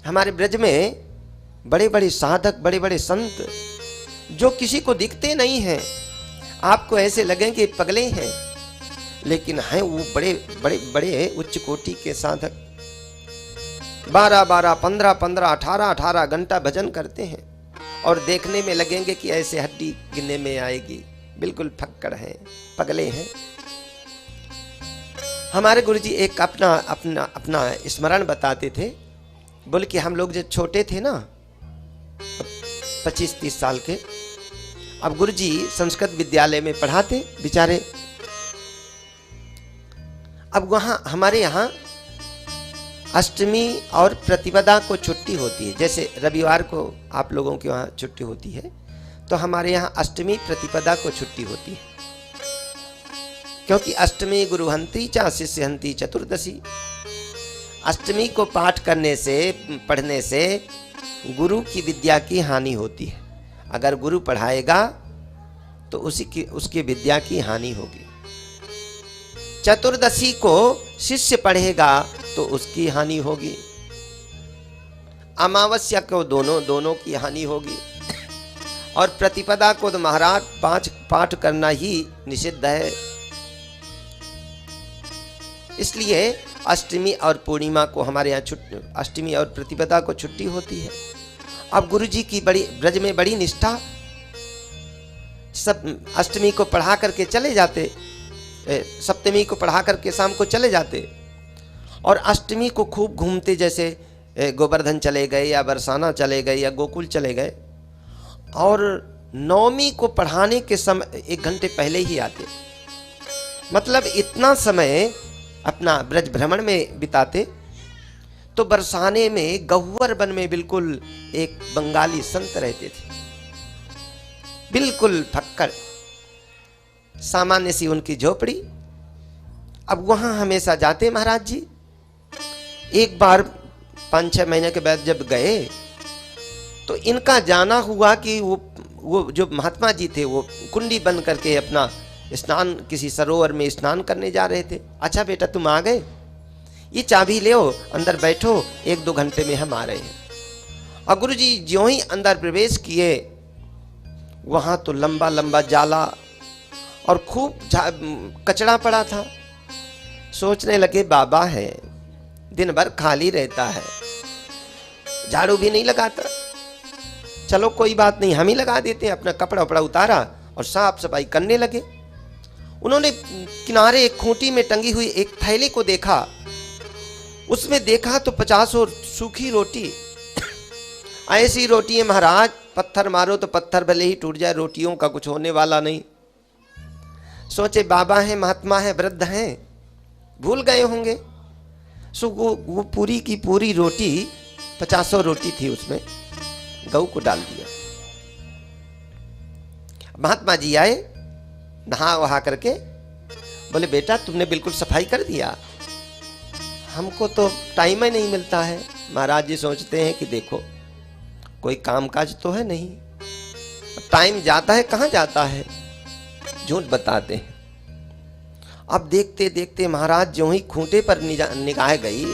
हमारे ब्रज में बड़े बड़े साधक, बड़े बड़े संत जो किसी को दिखते नहीं हैं, आपको ऐसे लगे कि पगले हैं, लेकिन हैं वो बड़े बड़े बड़े उच्च कोटि के साधक। 12-12, 15-15, 18-18 घंटा भजन करते हैं और देखने में लगेंगे कि ऐसे हड्डी गिनने में आएगी, बिल्कुल फक्कड़ हैं, पगले हैं। हमारे गुरुजी एक अपना अपना अपना स्मरण बताते थे। बोले कि हम लोग जब छोटे थे ना, 25-30 साल के, अब गुरुजी संस्कृत विद्यालय में पढ़ाते बेचारे। अब वहां हमारे यहाँ अष्टमी और प्रतिपदा को छुट्टी होती है। जैसे रविवार को आप लोगों के वहाँ छुट्टी होती है, तो हमारे यहाँ अष्टमी प्रतिपदा को छुट्टी होती है, क्योंकि अष्टमी गुरुहंती चा शिष्यहंती चतुर्दशी। अष्टमी को पाठ करने से, पढ़ने से गुरु की विद्या की हानि होती है। अगर गुरु पढ़ाएगा तो उसकी विद्या की हानि होगी। चतुर्दशी को शिष्य पढ़ेगा तो उसकी हानि होगी। अमावस्या को दोनों की हानि होगी। और प्रतिपदा को तो महाराज 5 पाठ करना ही निषिद्ध है। इसलिए अष्टमी और पूर्णिमा को हमारे यहाँ अष्टमी और प्रतिपदा को छुट्टी होती है। अब गुरुजी की बड़ी ब्रज में बड़ी निष्ठा, सब अष्टमी को पढ़ा करके चले जाते, सप्तमी को पढ़ा करके शाम को चले जाते, और अष्टमी को खूब घूमते, जैसे गोवर्धन चले गए या बरसाना चले गए या गोकुल चले गए, और नवमी को पढ़ाने के समय 1 घंटे पहले ही आते। मतलब इतना समय अपना ब्रज भ्रमण में बिताते। तो बरसाने में गहुवर वन में बिल्कुल एक बंगाली संत रहते थे, बिल्कुल फक्कड़, सामान्य सी उनकी झोपड़ी। अब वहां हमेशा जाते महाराज जी। एक बार 5-6 महीने के बाद जब गए तो इनका जाना हुआ कि वो जो महात्मा जी थे वो कुंडी बंद करके अपना स्नान, किसी सरोवर में स्नान करने जा रहे थे। अच्छा बेटा तुम आ गए, ये चाबी ले अंदर बैठो, 1-2 घंटे में हम आ रहे हैं। और गुरु जी ज्यों ही अंदर प्रवेश किए, वहां तो लंबा लंबा जाला और खूब कचड़ा पड़ा था। सोचने लगे बाबा है, दिन भर खाली रहता है, झाड़ू भी नहीं लगाता, चलो कोई बात नहीं हम ही लगा देते हैं। अपना कपड़ा वपड़ा उतारा और साफ सफाई करने लगे। उन्होंने किनारे एक खूंटी में टंगी हुई एक थैली को देखा। उसमें देखा तो 50 सूखी रोटी। ऐसी रोटी है महाराज, पत्थर मारो तो पत्थर भले ही टूट जाए, रोटियों का कुछ होने वाला नहीं। सोचे बाबा हैं, महात्मा हैं, वृद्ध हैं, भूल गए होंगे। सो वो पूरी की पूरी रोटी, 50 रोटी थी, उसमें गऊ को डाल दिया। महात्मा जी आए, नहा वहा करके बोले बेटा तुमने बिल्कुल सफाई कर दिया, हमको तो टाइम ही नहीं मिलता है। महाराज जी सोचते हैं कि देखो कोई कामकाज तो है नहीं, टाइम जाता है, कहाँ जाता है, झूठ बताते हैं। अब देखते देखते महाराज जो ही खूंटे पर निगाह गई,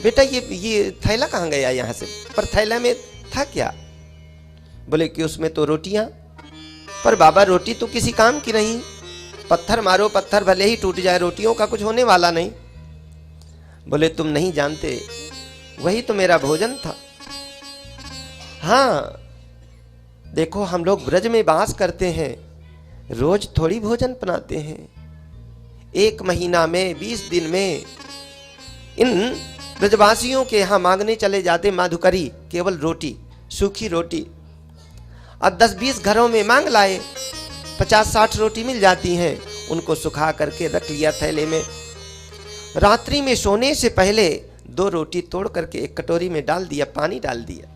बेटा ये थैला कहाँ गया यहाँ से, पर थैला में था क्या? बोले कि उसमें तो रोटियां। पर बाबा रोटी तो किसी काम की नहीं, पत्थर मारो पत्थर भले ही टूट जाए, रोटियों का कुछ होने वाला नहीं। बोले तुम नहीं जानते, वही तो मेरा भोजन था। हाँ देखो हम लोग ब्रज में वास करते हैं, रोज थोड़ी भोजन बनाते हैं। 1 महीना में 20 दिन में इन ब्रजवासियों के यहाँ मांगने चले जाते माधुकरी, केवल रोटी, सूखी रोटी। अब 10-20 घरों में मांग लाए, 50-60 रोटी मिल जाती हैं, उनको सुखा करके रख लिया थैले में। रात्रि में सोने से पहले 2 रोटी तोड़ करके एक कटोरी में डाल दिया, पानी डाल दिया।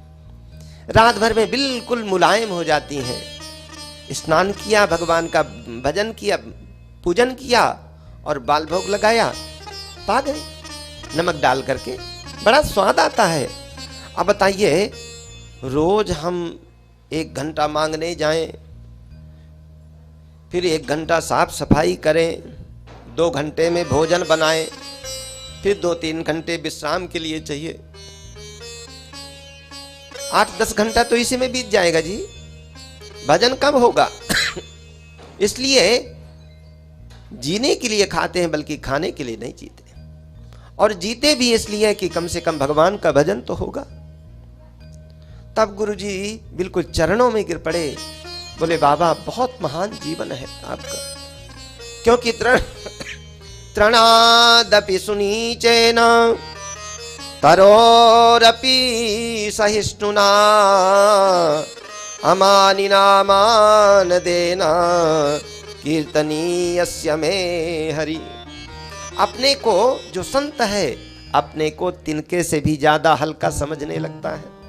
रात भर में बिल्कुल मुलायम हो जाती हैं। स्नान किया, भगवान का भजन किया, पूजन किया और बाल भोग लगाया, पा गए नमक डाल करके, बड़ा स्वाद आता है। अब बताइए रोज हम 1 घंटा मांगने जाएं, फिर 1 घंटा साफ सफाई करें, 2 घंटे में भोजन बनाएं, फिर 2-3 घंटे विश्राम के लिए चाहिए। 8-10 घंटा तो इसी में बीत जाएगा जी, भजन कब होगा? इसलिए जीने के लिए खाते हैं, बल्कि खाने के लिए नहीं जीते। और जीते भी इसलिए कि कम से कम भगवान का भजन तो होगा। तब गुरुजी बिल्कुल चरणों में गिर पड़े, बोले बाबा बहुत महान जीवन है आपका, क्योंकि तृणादपि सुनीचेन तरोरपि सहिष्णुना अमानिना मानदेना कीर्तनीयस्य मे हरि। अपने को जो संत है, अपने को तिनके से भी ज्यादा हल्का समझने लगता है।